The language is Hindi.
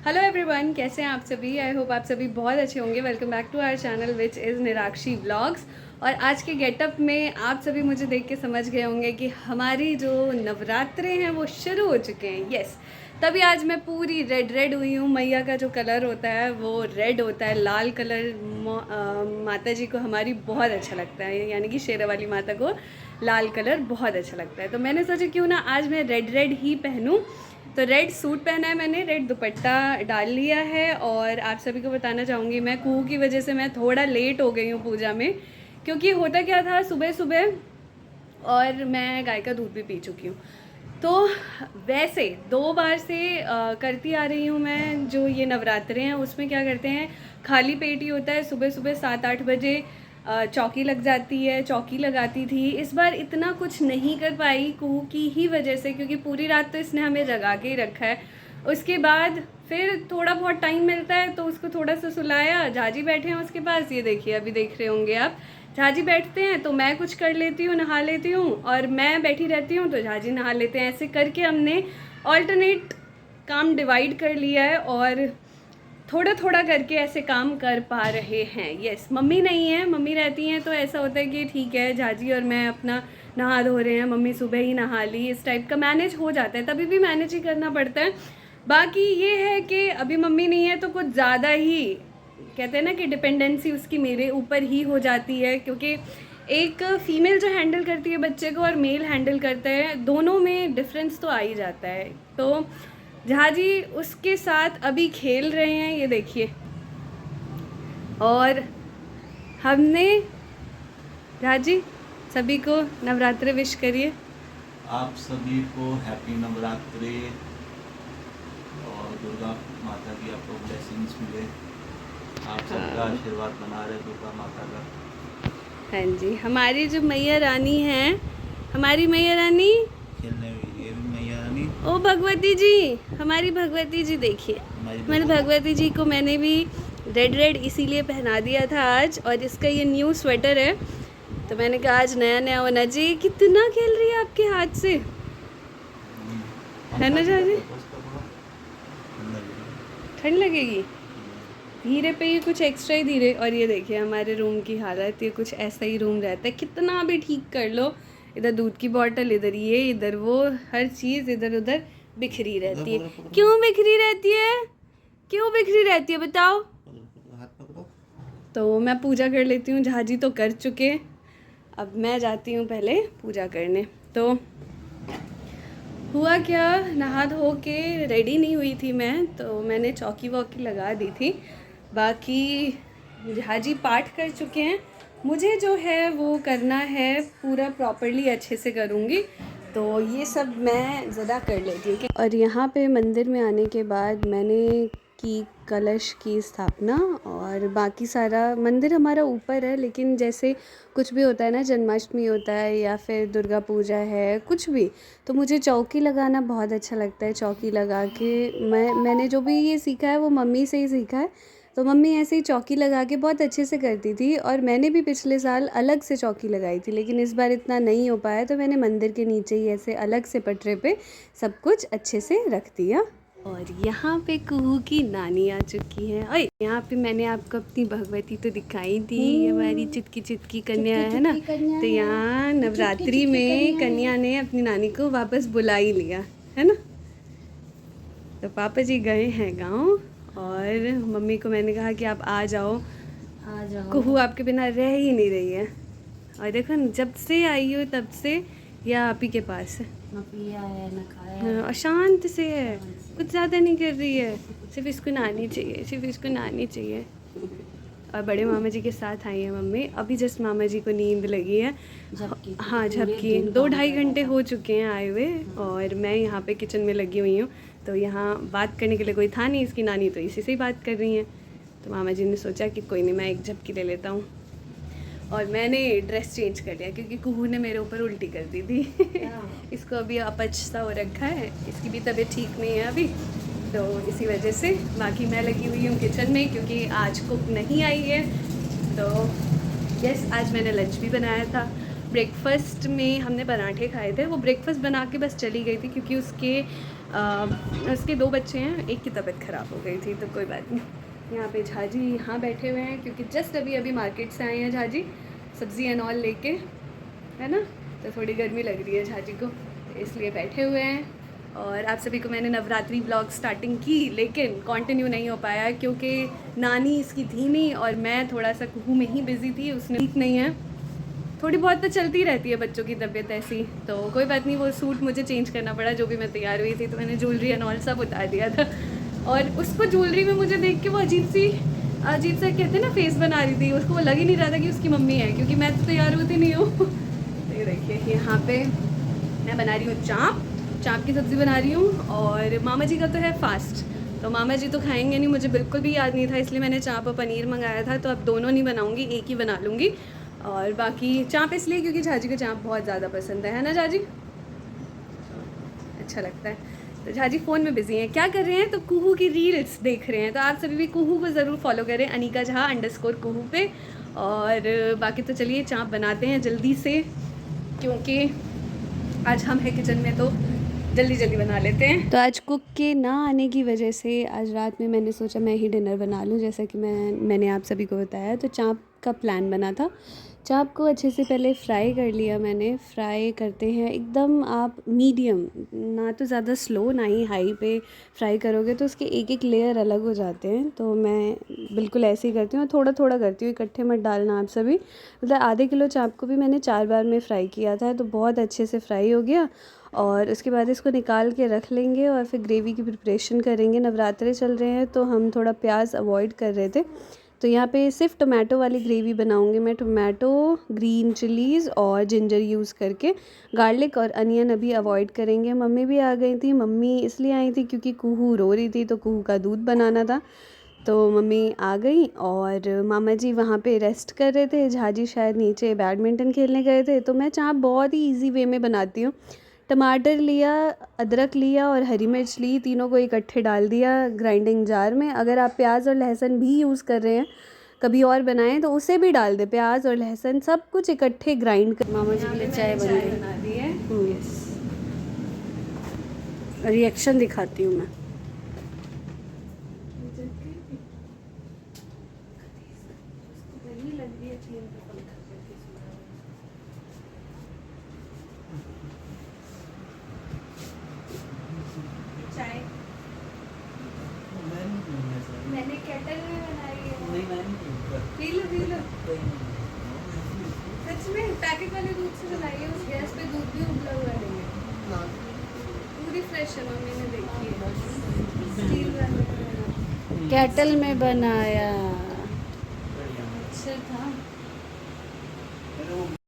हेलो एवरीवन, कैसे हैं आप सभी। आई होप आप सभी बहुत अच्छे होंगे। Welcome back to our channel which is Nirakshi vlogs. और आज के गेटअप में आप सभी मुझे देख के समझ गए होंगे कि हमारी जो नवरात्रे हैं वो शुरू हो चुके हैं। यस, तभी आज मैं पूरी रेड हुई हूँ। मैया का जो कलर होता है वो रेड होता है, लाल कलर माता जी को हमारी बहुत अच्छा लगता है, यानी कि शेरा वाली माता को लाल कलर बहुत अच्छा लगता है। तो मैंने सोचा क्यों ना आज मैं रेड ही पहनूँ। तो रेड सूट पहना है मैंने, रेड दुपट्टा डाल लिया है। और आप सभी को बताना चाहूँगी, मैं कुहू की वजह से मैं थोड़ा लेट हो गई हूँ पूजा में, क्योंकि होता क्या था सुबह सुबह, और मैं गाय का दूध भी पी चुकी हूँ। तो वैसे 2 बार से करती आ रही हूँ मैं। जो ये नवरात्रे हैं उसमें क्या करते हैं, खाली पेट ही होता है। सुबह सुबह 7-8 बजे चौकी लग जाती है, चौकी लगाती थी। इस बार इतना कुछ नहीं कर पाई कुहू की ही वजह से, क्योंकि पूरी रात तो इसने हमें जगा के ही रखा है। उसके बाद फिर थोड़ा बहुत टाइम मिलता है तो उसको थोड़ा सा सुलाया। झाजी बैठे हैं उसके पास, ये देखिए अभी देख रहे होंगे आप। झाजी बैठते हैं तो मैं कुछ कर लेती हूँ, नहा लेती हूँ, और मैं बैठी रहती हूँ तो झाजी नहा लेते हैं। ऐसे करके हमने ऑल्टरनेट काम डिवाइड कर लिया है और थोड़ा थोड़ा करके ऐसे काम कर पा रहे हैं। यस, मम्मी नहीं है, मम्मी रहती हैं तो ऐसा होता है कि ठीक है झाजी और मैं अपना नहा धो रहे हैं, मम्मी सुबह ही नहा ली, इस टाइप का मैनेज हो जाता है। तभी भी मैनेज ही करना पड़ता है। बाकी ये है कि अभी मम्मी नहीं है तो कुछ ज़्यादा ही कहते हैं ना कि डिपेंडेंसी उसकी मेरे ऊपर ही हो जाती है, क्योंकि एक फीमेल जो हैंडल करती है बच्चे को और मेल हैंडल करता है, दोनों में डिफरेंस तो आ ही जाता है। तो झाजी उसके साथ अभी खेल रहे हैं, ये देखिए। और हमने झाजी सभी को नवरात्रि विश करिए। आप सभी को हैप्पी नवरात्रि और दुर्गा माता की आपको ब्लेसिंग्स मिले। आप सबका आशीर्वाद बना रहे दुर्गा माता का। हाँ जी, हमारी जो मैया रानी हैं, हमारी मैया रानी, खेलने हुई ये भी मैया रानी। ओ भगवती जी, हमारी भगवती जी देखिए। हमारी भगवती जी को मैंने भी रेड इसीलिए पहना दिया था आज। और इसका ये न्यू स्वेटर है तो मैंने कहा आज नया नया होना चाहिए। कितना खेल रही है आपके हाथ से, है ना झाजी? ठंड लगेगी, धीरे पे ये कुछ एक्स्ट्रा ही धीरे। और ये देखिए हमारे रूम की हालत, ये कुछ ऐसा ही रूम रहता है, कितना भी ठीक कर लो। इधर दूध की बोतल, इधर ये, इधर वो, हर चीज़ इधर उधर बिखरी रहती है। क्यों बिखरी रहती है, क्यों बिखरी रहती है बताओ? तो मैं पूजा कर लेती हूँ, झाजी तो कर चुके, अब मैं जाती हूँ पहले पूजा करने। तो हुआ क्या, नहा धो के रेडी नहीं हुई थी मैं, तो मैंने चौकी वॉकी लगा दी थी। बाकी झाजी पाठ कर चुके हैं, मुझे जो है वो करना है पूरा प्रॉपरली अच्छे से करूँगी। तो ये सब मैं ज़रा कर लेती हूँ। और यहाँ पे मंदिर में आने के बाद मैंने की कलश की स्थापना, और बाकी सारा मंदिर हमारा ऊपर है। लेकिन जैसे कुछ भी होता है ना, जन्माष्टमी होता है या फिर दुर्गा पूजा है, कुछ भी, तो मुझे चौकी लगाना बहुत अच्छा लगता है। चौकी लगा के मैंने जो भी ये सीखा है वो मम्मी से ही सीखा है। तो मम्मी ऐसे ही चौकी लगा के बहुत अच्छे से करती थी, और मैंने भी पिछले साल अलग से चौकी लगाई थी, लेकिन इस बार इतना नहीं हो पाया तो मैंने मंदिर के नीचे ही ऐसे अलग से पटरे पे सब कुछ अच्छे से रख दिया। और यहाँ पे कुहू की नानी आ चुकी है। और यहाँ पे मैंने आपको अपनी भगवती तो दिखाई थी, हमारी चुटकी कन्या है ना। तो यहाँ नवरात्रि में कन्या ने अपनी नानी को वापस बुला ही लिया है ना। तो पापा जी गए हैं गांव, और मम्मी को मैंने कहा कि आप आ जाओ, कुहू आपके बिना रह ही नहीं रही है। और देखो जब से आई हो तब से या आप ही के पास है, ना पिया है ना खाया, और शांत से है, कुछ ज़्यादा नहीं कर रही है। सिर्फ इसको नहानी चाहिए, सिर्फ इसको नहानी चाहिए। और बड़े मामा जी के साथ आई है मम्मी। अभी जस्ट मामा जी को नींद लगी है। हाँ झपकी, 2-2.5 घंटे हो चुके हैं आए हुए, और मैं यहाँ पे किचन में लगी हुई हूँ। तो यहाँ बात करने के लिए कोई था नहीं, इसकी नानी तो इसी से ही बात कर रही हैं। तो मामा जी ने सोचा कि कोई नहीं, मैं एक झपकी ले लेता हूँ। और मैंने ड्रेस चेंज कर लिया क्योंकि कुहू ने मेरे ऊपर उल्टी कर दी थी। इसको अभी अपच सा हो रखा है, इसकी भी तबीयत ठीक नहीं है अभी, तो इसी वजह से। बाकी मैं लगी हुई हूँ किचन में, क्योंकि आज कुक नहीं आई है। तो यस, आज मैंने लंच भी बनाया था। ब्रेकफास्ट में हमने पराठे खाए थे, वो ब्रेकफास्ट बना के बस चली गई थी, क्योंकि उसके उसके 2 बच्चे हैं, एक की तबीयत ख़राब हो गई थी तो कोई बात नहीं। यहाँ पे झाजी यहाँ बैठे हुए हैं क्योंकि जस्ट अभी मार्केट से आए हैं झाजी, सब्ज़ी एंड ऑल लेके, है ना। तो थोड़ी गर्मी लग रही है झाजी को, तो इसलिए बैठे हुए हैं। और आप सभी को मैंने नवरात्रि ब्लॉग स्टार्टिंग की लेकिन कंटिन्यू नहीं हो पाया क्योंकि नानी इसकी थी नहीं और मैं थोड़ा सा कुहू में ही बिज़ी थी, उसने ठीक नहीं है। थोड़ी बहुत तो चलती रहती है बच्चों की तबीयत ऐसी, तो कोई बात नहीं। वो सूट मुझे चेंज करना पड़ा, जो भी मैं तैयार हुई थी तो मैंने ज्वेलरी एंड ऑल सब उतार दिया था। और उसको ज्वेलरी में मुझे देख के वो अजीब सा कहते हैं ना फेस बना रही थी, उसको वो लग ही नहीं रहा था कि उसकी मम्मी है, क्योंकि मैं तो तैयार होती नहीं हूँ। तो ये देखिए यहाँ पे मैं बना रही हूँ चाप की सब्ज़ी बना रही हूँ। और मामा जी का तो है फास्ट, तो मामा जी तो खाएंगे नहीं, मुझे बिल्कुल भी याद नहीं था, इसलिए मैंने चाप और पनीर मंगाया था। तो अब दोनों नहीं बनाऊँगी, एक ही बना लूँगी। और बाकी चाप इसलिए क्योंकि झाजी को चाप बहुत ज़्यादा पसंद है ना झाजी, अच्छा लगता है। तो झाजी फ़ोन में बिज़ी हैं, क्या कर रहे हैं, तो कुहू की रील्स देख रहे हैं। तो आप सभी भी कुहू को ज़रूर फॉलो करें, अनिका झा _ कुहू पे। और बाकी तो चलिए चाप बनाते हैं जल्दी से, क्योंकि आज हम हैं किचन में तो जल्दी बना लेते हैं। तो आज कुक के ना आने की वजह से आज रात में मैंने सोचा मैं ही डिनर बना लूँ। जैसा कि मैंने आप सभी को बताया, तो चाप का प्लान बना था। चाप को अच्छे से पहले फ्राई कर लिया मैंने। फ्राई करते हैं एकदम आप मीडियम, ना तो ज़्यादा स्लो ना ही हाई पे फ्राई करोगे तो उसके एक लेयर अलग हो जाते हैं। तो मैं बिल्कुल ऐसे ही करती हूँ, थोड़ा करती हूँ, इकट्ठे मत डालना आप सभी। मतलब आधे किलो चाप को भी मैंने 4 बार में फ्राई किया था, तो बहुत अच्छे से फ्राई हो गया। और उसके बाद इसको निकाल के रख लेंगे और फिर ग्रेवी की प्रिपरेशन करेंगे। नवरात्रे चल रहे हैं तो हम थोड़ा प्याज अवॉइड कर रहे थे, तो यहाँ पे सिर्फ टोमेटो वाली ग्रेवी बनाऊंगी मैं। टोमेटो, ग्रीन चिलीज़ और जिंजर यूज़ करके। गार्लिक और अनियन अभी अवॉइड करेंगे। मम्मी भी आ गई थी, मम्मी इसलिए आई थी क्योंकि कुहू रो रही थी तो कुहू का दूध बनाना था, तो मम्मी आ गई। और मामा जी वहाँ पे रेस्ट कर रहे थे, झाजी शायद नीचे बैडमिंटन खेलने गए थे। तो मैं चाप बहुत ही ईजी वे में बनाती हूँ। टमाटर लिया, अदरक लिया और हरी मिर्च ली, तीनों को इकट्ठे डाल दिया ग्राइंडिंग जार में। अगर आप प्याज और लहसुन भी यूज़ कर रहे हैं, कभी और बनाएं तो उसे भी डाल दे, प्याज और लहसुन सब कुछ इकट्ठे ग्राइंड कर। मामा जी के लिए चाय बन गई। बना दी है। रिएक्शन दिखाती हूँ मैं। चाय मैंने केटल में बनाई है। P low. सच में पैकेट वाले दूध से बनाई है, उस गैस पे दूध भी उबला हुआ नहीं है, पूरी फ्रेश है। मम्मी ने देखी है, स्टील वाले केटल में बनाया। अच्छा था।